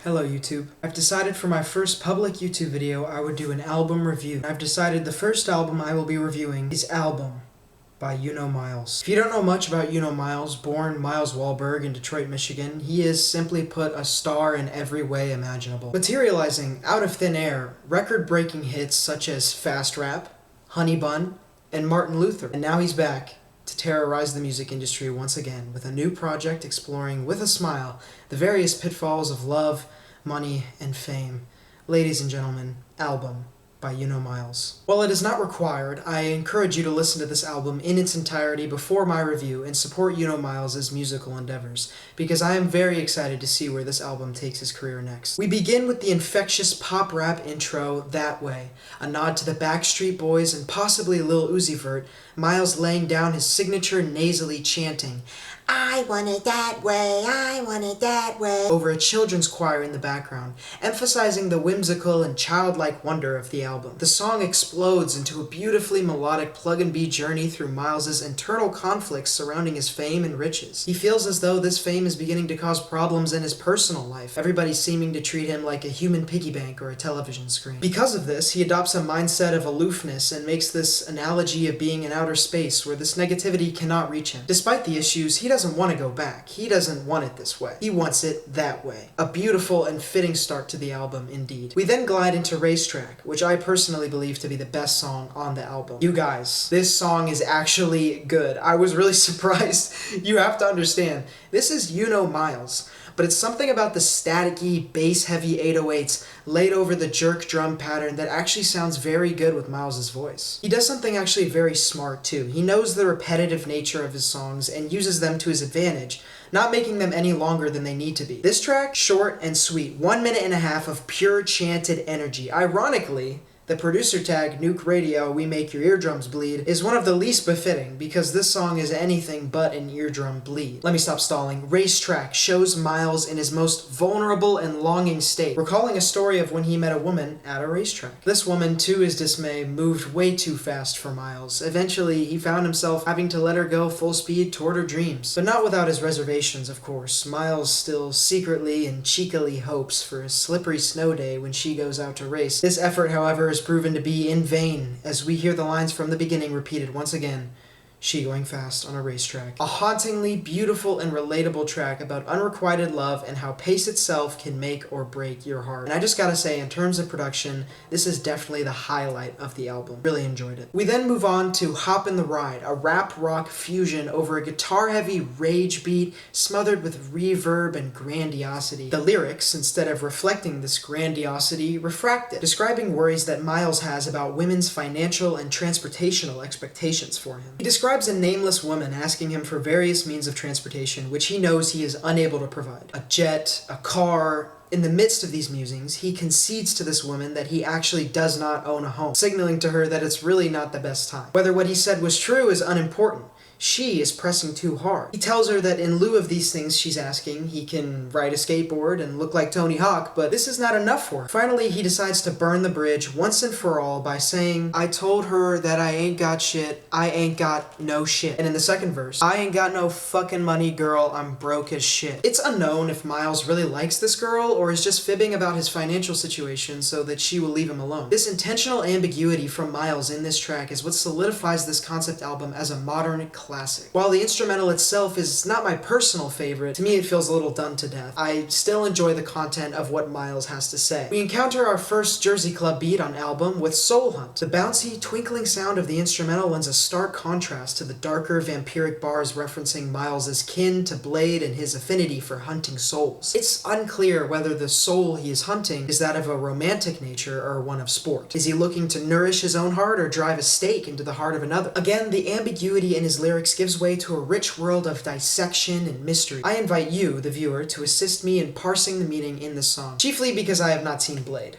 Hello YouTube. I've decided for my first public YouTube video I would do an album review. I've decided the first album I will be reviewing is Album by Yuno Miles. If you don't know much about Yuno Miles, born Miles Wahlberg in Detroit, Michigan, he is simply put a star in every way imaginable. Materializing out of thin air, record-breaking hits such as Fast Rap, Honey Bun, and Martin Luther. And now he's back to terrorize the music industry once again with a new project exploring with a smile the various pitfalls of love, money, and fame. Ladies and gentlemen, Album by Yuno Miles. While it is not required, I encourage you to listen to this album in its entirety before my review and support Yuno Miles' musical endeavors, because I am very excited to see where this album takes his career next. We begin with the infectious pop rap intro, That Way, a nod to the Backstreet Boys and possibly Lil Uzi Vert, Miles laying down his signature nasally chanting, "I want it that way, I want it that way," over a children's choir in the background, emphasizing the whimsical and childlike wonder of the album. The song explodes into a beautifully melodic plug-and-be journey through Miles's internal conflicts surrounding his fame and riches. He feels as though this fame is beginning to cause problems in his personal life, everybody seeming to treat him like a human piggy bank or a television screen. Because of this, he adopts a mindset of aloofness and makes this analogy of being in outer space where this negativity cannot reach him. Despite the issues, he doesn't want to go back. He doesn't want it this way. He wants it that way. A beautiful and fitting start to the album, indeed. We then glide into Racetrack, which I personally believe to be the best song on the album. You guys, this song is actually good. I was really surprised. You have to understand, this is Yuno Miles, but it's something about the staticky, bass-heavy 808s laid over the jerk drum pattern that actually sounds very good with Miles' voice. He does something actually very smart too. He knows the repetitive nature of his songs and uses them to his advantage, not making them any longer than they need to be. This track, short and sweet, 1 minute and a half of pure chanted energy. Ironically, the producer tag, Nuke Radio, We Make Your Eardrums Bleed, is one of the least befitting because this song is anything but an eardrum bleed. Let me stop stalling. Racetrack shows Miles in his most vulnerable and longing state, recalling a story of when he met a woman at a racetrack. This woman, to his dismay, moved way too fast for Miles. Eventually, he found himself having to let her go full speed toward her dreams. But not without his reservations, of course. Miles still secretly and cheekily hopes for a slippery snow day when she goes out to race. This effort, however, is proven to be in vain, as we hear the lines from the beginning repeated once again. She going fast on a racetrack. A hauntingly beautiful and relatable track about unrequited love and how pace itself can make or break your heart. And I just gotta say, in terms of production, this is definitely the highlight of the album. Really enjoyed it. We then move on to Hop in the Ride, a rap rock fusion over a guitar-heavy rage beat smothered with reverb and grandiosity. The lyrics, instead of reflecting this grandiosity, refract it, describing worries that Miles has about women's financial and transportational expectations for him. He describes a nameless woman asking him for various means of transportation which he knows he is unable to provide. A jet, a car. In the midst of these musings, he concedes to this woman that he actually does not own a home, signaling to her that it's really not the best time. Whether what he said was true is unimportant. She is pressing too hard. He tells her that in lieu of these things she's asking, he can ride a skateboard and look like Tony Hawk, but this is not enough for her. Finally, he decides to burn the bridge once and for all by saying, "I told her that I ain't got shit, I ain't got no shit." And in the second verse, "I ain't got no fucking money, girl, I'm broke as shit." It's unknown if Miles really likes this girl or is just fibbing about his financial situation so that she will leave him alone. This intentional ambiguity from Miles in this track is what solidifies this concept album as a modern classic. While the instrumental itself is not my personal favorite, to me it feels a little done to death. I still enjoy the content of what Miles has to say. We encounter our first Jersey Club beat on album with Soul Hunt. The bouncy, twinkling sound of the instrumental lends a stark contrast to the darker, vampiric bars referencing Miles's kin to Blade and his affinity for hunting souls. It's unclear whether the soul he is hunting is that of a romantic nature or one of sport. Is he looking to nourish his own heart or drive a stake into the heart of another? Again, the ambiguity in his lyrics gives way to a rich world of dissection and mystery. I invite you, the viewer, to assist me in parsing the meaning in this song, chiefly because I have not seen Blade.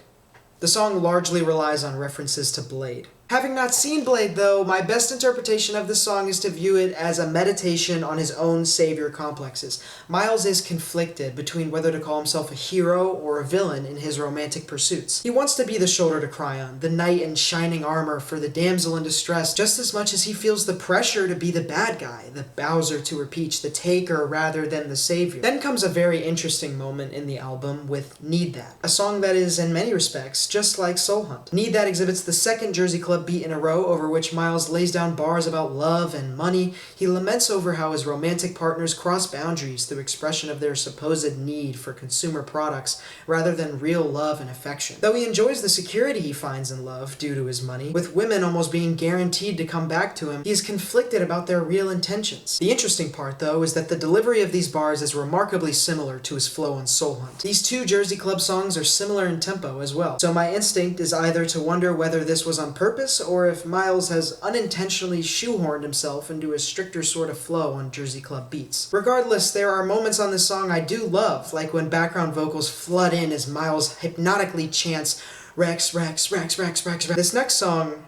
The song largely relies on references to Blade. Having not seen Blade though, my best interpretation of this song is to view it as a meditation on his own savior complexes. Miles is conflicted between whether to call himself a hero or a villain in his romantic pursuits. He wants to be the shoulder to cry on, the knight in shining armor for the damsel in distress, just as much as he feels the pressure to be the bad guy, the Bowser to her Peach, the taker rather than the savior. Then comes a very interesting moment in the album with Need That, a song that is, in many respects, just like Soul Hunt. Need That exhibits the second Jersey Club beat in a row over which Miles lays down bars about love and money. He laments over how his romantic partners cross boundaries through expression of their supposed need for consumer products rather than real love and affection. Though he enjoys the security he finds in love due to his money, with women almost being guaranteed to come back to him, he is conflicted about their real intentions. The interesting part, though, is that the delivery of these bars is remarkably similar to his flow on Soul Hunt. These two Jersey Club songs are similar in tempo as well, so my instinct is either to wonder whether this was on purpose or if Miles has unintentionally shoehorned himself into a stricter sort of flow on Jersey Club beats. Regardless, there are moments on this song I do love, like when background vocals flood in as Miles hypnotically chants Rex, Rex, Rex, Rex, Rex, Rex. This next song...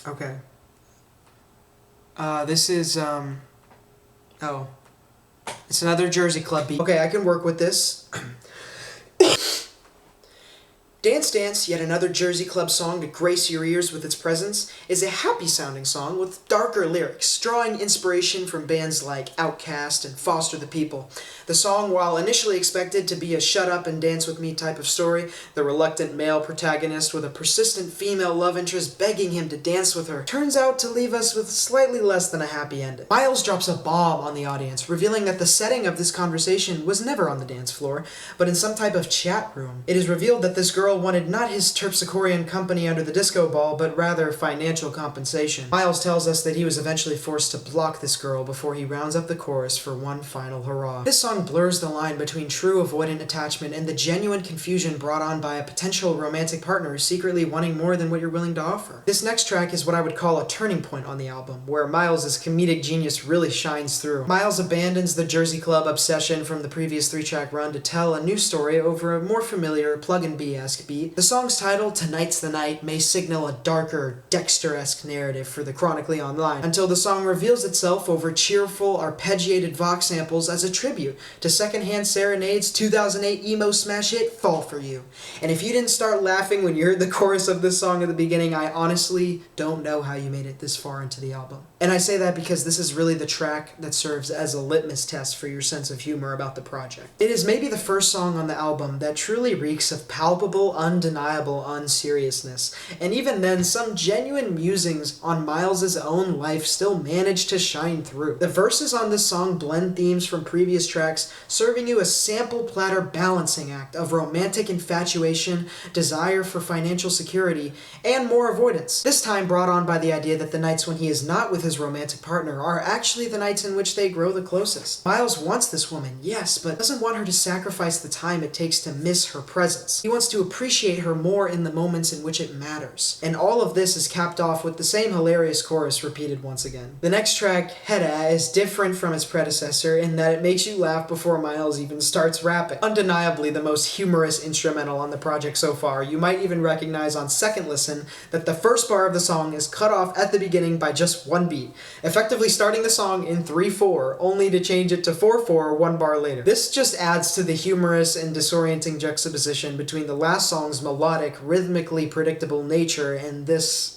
Okay. This is, Oh. It's another Jersey Club beat. Okay, I can work with this. Dance Dance, yet another Jersey Club song to grace your ears with its presence, is a happy-sounding song with darker lyrics, drawing inspiration from bands like Outkast and Foster the People. The song, while initially expected to be a shut-up-and-dance-with-me type of story, the reluctant male protagonist with a persistent female love interest begging him to dance with her, turns out to leave us with slightly less than a happy ending. Miles drops a bomb on the audience, revealing that the setting of this conversation was never on the dance floor, but in some type of chat room. It is revealed that this girl wanted not his terpsichorean company under the disco ball, but rather financial compensation. Miles tells us that he was eventually forced to block this girl before he rounds up the chorus for one final hurrah. This song blurs the line between true avoidant attachment and the genuine confusion brought on by a potential romantic partner secretly wanting more than what you're willing to offer. This next track is what I would call a turning point on the album, where Miles' comedic genius really shines through. Miles abandons the Jersey Club obsession from the previous three-track run to tell a new story over a more familiar plug-and-B-esque beat. The song's title, Tonight's the Night, may signal a darker, Dexter-esque narrative for the chronically online, until the song reveals itself over cheerful, arpeggiated Vox samples as a tribute to Secondhand Serenade's 2008 emo smash hit, Fall For You. And if you didn't start laughing when you heard the chorus of this song at the beginning, I honestly don't know how you made it this far into the album. And I say that because this is really the track that serves as a litmus test for your sense of humor about the project. It is maybe the first song on the album that truly reeks of palpable, undeniable unseriousness, and even then, some genuine musings on Miles' own life still manage to shine through. The verses on this song blend themes from previous tracks, serving you a sample platter balancing act of romantic infatuation, desire for financial security, and more avoidance. This time brought on by the idea that the nights when he is not with his romantic partner are actually the nights in which they grow the closest. Miles wants this woman, yes, but doesn't want her to sacrifice the time it takes to miss her presence. He wants to appreciate her more in the moments in which it matters. And all of this is capped off with the same hilarious chorus repeated once again. The next track, Hedda, is different from its predecessor in that it makes you laugh before Miles even starts rapping. Undeniably the most humorous instrumental on the project so far. You might even recognize on second listen that the first bar of the song is cut off at the beginning by just one beat, effectively starting the song in 3/4, only to change it to 4/4 one bar later. This just adds to the humorous and disorienting juxtaposition between the last song's melodic, rhythmically predictable nature and this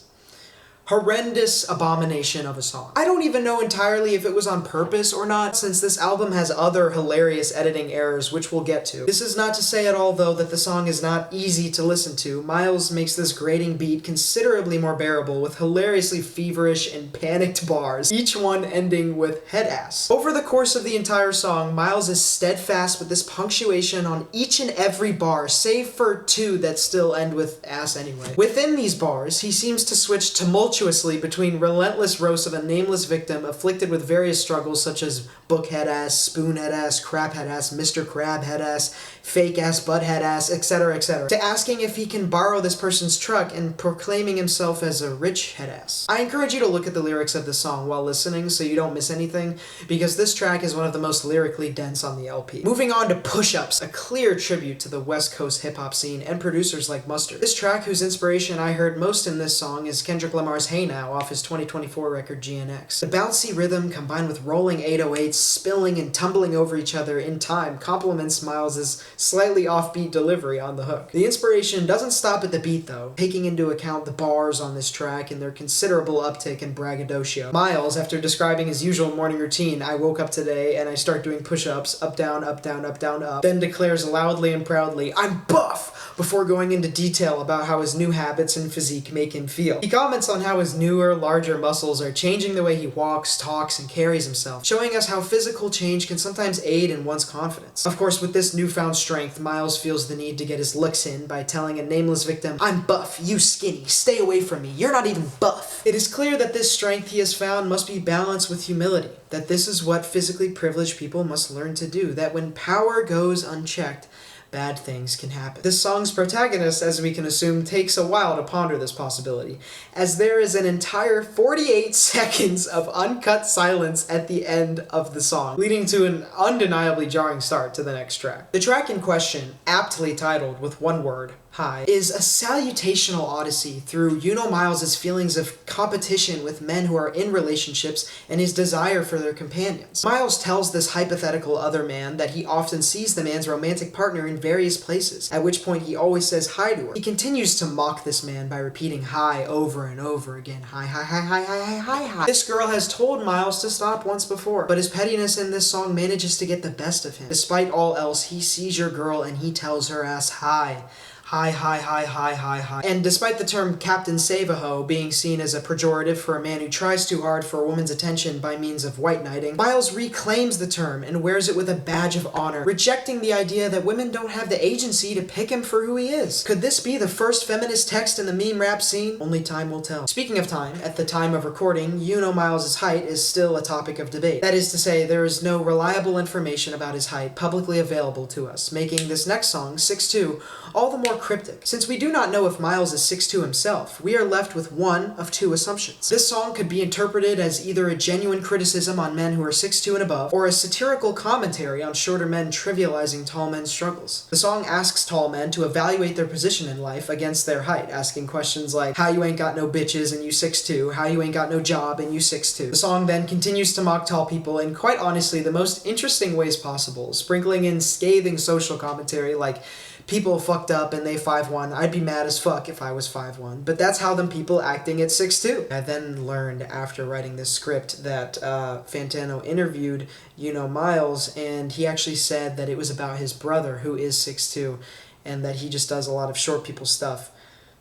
horrendous abomination of a song. I don't even know entirely if it was on purpose or not, since this album has other hilarious editing errors, which we'll get to. This is not to say at all, though, that the song is not easy to listen to. Miles makes this grating beat considerably more bearable, with hilariously feverish and panicked bars, each one ending with head ass. Over the course of the entire song, Miles is steadfast with this punctuation on each and every bar, save for two that still end with ass anyway. Within these bars, he seems to switch tumultuous tumultuously between relentless roasts of a nameless victim afflicted with various struggles such as bookhead ass, spoonhead ass, craphead ass, Mr. Crabhead ass, fake ass, butthead ass, etc., etc., to asking if he can borrow this person's truck and proclaiming himself as a rich head ass. I encourage you to look at the lyrics of the song while listening so you don't miss anything, because this track is one of the most lyrically dense on the LP. Moving on to Push-Ups, a clear tribute to the West Coast hip-hop scene and producers like Mustard. This track, whose inspiration I heard most in this song, is Kendrick Lamar's Hey Now off his 2024 record GNX. The bouncy rhythm combined with rolling 808s, spilling and tumbling over each other in time complements Miles' slightly offbeat delivery on the hook. The inspiration doesn't stop at the beat though, taking into account the bars on this track and their considerable uptick in braggadocio. Miles, after describing his usual morning routine, I woke up today and I start doing push-ups, up, down, up, down, up, down, up, then declares loudly and proudly, "I'm buff!" before going into detail about how his new habits and physique make him feel. He comments on how his newer, larger muscles are changing the way he walks, talks, and carries himself, showing us how physical change can sometimes aid in one's confidence. Of course, with this newfound strength, Miles feels the need to get his looks in by telling a nameless victim, "I'm buff, you skinny, stay away from me, you're not even buff." It is clear that this strength he has found must be balanced with humility, that this is what physically privileged people must learn to do, that when power goes unchecked, bad things can happen. This song's protagonist, as we can assume, takes a while to ponder this possibility, as there is an entire 48 seconds of uncut silence at the end of the song, leading to an undeniably jarring start to the next track. The track in question, aptly titled with one word, Hi, is a salutational odyssey through Yuno Miles' feelings of competition with men who are in relationships and his desire for their companions. Miles tells this hypothetical other man that he often sees the man's romantic partner in various places, at which point he always says hi to her. He continues to mock this man by repeating hi over and over again. Hi, hi, hi, hi, hi, hi, hi, hi. This girl has told Miles to stop once before, but his pettiness in this song manages to get the best of him. Despite all else, he sees your girl and he tells her ass hi. Hi, hi, hi, hi, hi, hi. And despite the term Captain Save-A-Ho being seen as a pejorative for a man who tries too hard for a woman's attention by means of white knighting, Miles reclaims the term and wears it with a badge of honor, rejecting the idea that women don't have the agency to pick him for who he is. Could this be the first feminist text in the meme rap scene? Only time will tell. Speaking of time, at the time of recording, Yuno Miles' height is still a topic of debate. That is to say, there is no reliable information about his height publicly available to us, making this next song, 6'2", all the more cryptic. Since we do not know if Miles is 6'2" himself, we are left with one of two assumptions. This song could be interpreted as either a genuine criticism on men who are 6'2" and above, or a satirical commentary on shorter men trivializing tall men's struggles. The song asks tall men to evaluate their position in life against their height, asking questions like, how you ain't got no bitches and you 6'2", how you ain't got no job and you 6'2". The song then continues to mock tall people in, quite honestly, the most interesting ways possible, sprinkling in scathing social commentary like, people fucked up and they 5'1". I'd be mad as fuck if I was 5'1", but that's how them people acting at 6'2". I then learned after writing this script that Fantano interviewed Yuno Miles, and he actually said that it was about his brother who is 6'2", and that he just does a lot of short people stuff.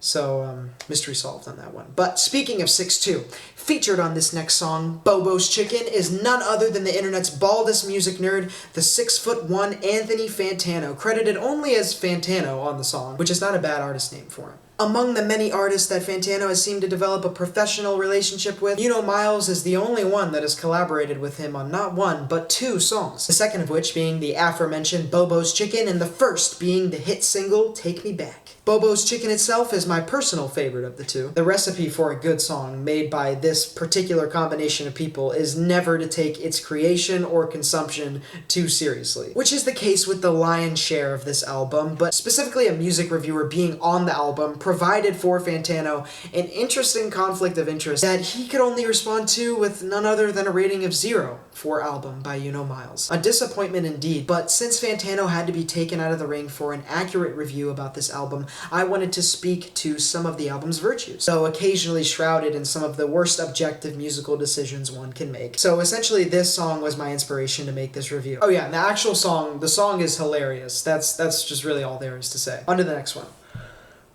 So, mystery solved on that one. But speaking of 6'2", featured on this next song, Bobo's Chicken, is none other than the internet's baldest music nerd, the 6'1" Anthony Fantano, credited only as Fantano on the song, which is not a bad artist name for him. Among the many artists that Fantano has seemed to develop a professional relationship with, Yuno Miles is the only one that has collaborated with him on not one, but two songs. The second of which being the aforementioned Bobo's Chicken, and the first being the hit single, Take Me Back. Bobo's Chicken itself is my personal favorite of the two. The recipe for a good song made by this particular combination of people is never to take its creation or consumption too seriously, which is the case with the lion's share of this album, but specifically a music reviewer being on the album provided for Fantano an interesting conflict of interest that he could only respond to with none other than a rating of 0 for album by Yuno Miles. A disappointment indeed, but since Fantano had to be taken out of the ring for an accurate review about this album, I wanted to speak to some of the album's virtues, though occasionally shrouded in some of the worst objective musical decisions one can make. So essentially this song was my inspiration to make this review. Oh yeah, and the actual song, the song is hilarious. That's just really all there is to say. On to the next one.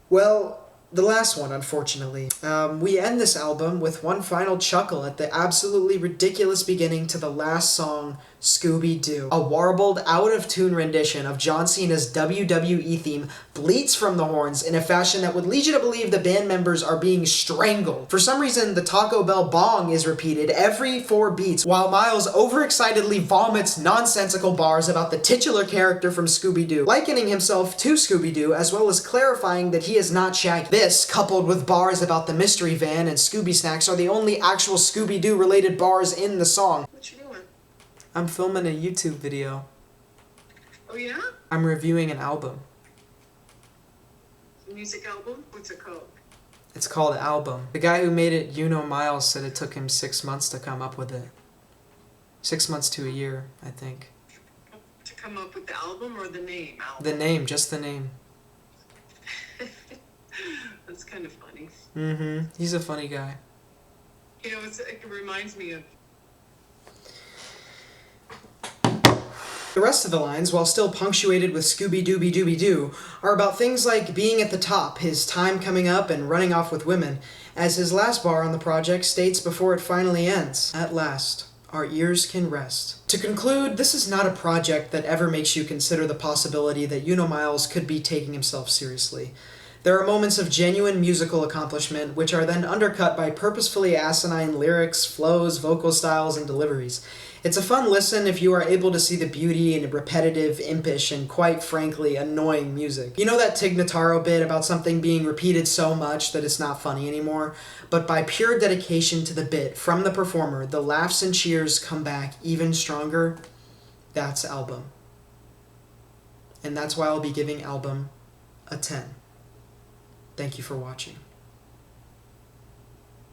Well, The last one, unfortunately. We end this album with one final chuckle at the absolutely ridiculous beginning to the last song, Scooby-Doo. A warbled, out-of-tune rendition of John Cena's WWE theme bleats from the horns in a fashion that would lead you to believe the band members are being strangled. For some reason, the Taco Bell bong is repeated every 4 beats, while Miles overexcitedly vomits nonsensical bars about the titular character from Scooby-Doo, likening himself to Scooby-Doo, as well as clarifying that he is not Shaggy. This, coupled with bars about the mystery van and Scooby Snacks, are the only actual Scooby-Doo related bars in the song. What you doing? I'm filming a YouTube video. Oh yeah? I'm reviewing an album. Music album? What's it called? It's called Album. The guy who made it, Yuno Miles, said it took him 6 months to come up with it. 6 months to a year, I think. To come up with the album or the name? Album? The name, just the name. That's kind of funny. Mm-hmm. He's a funny guy. You know, it reminds me of... The rest of the lines, while still punctuated with Scooby-Dooby-Dooby-Doo, are about things like being at the top, his time coming up, and running off with women, as his last bar on the project states before it finally ends. At last, our ears can rest. To conclude, this is not a project that ever makes you consider the possibility that Yuno Miles could be taking himself seriously. There are moments of genuine musical accomplishment, which are then undercut by purposefully asinine lyrics, flows, vocal styles, and deliveries. It's a fun listen if you are able to see the beauty in repetitive, impish, and quite frankly, annoying music. You know that Tig Notaro bit about something being repeated so much that it's not funny anymore? But by pure dedication to the bit from the performer, the laughs and cheers come back even stronger. That's Album. And that's why I'll be giving Album a 10. Thank you for watching.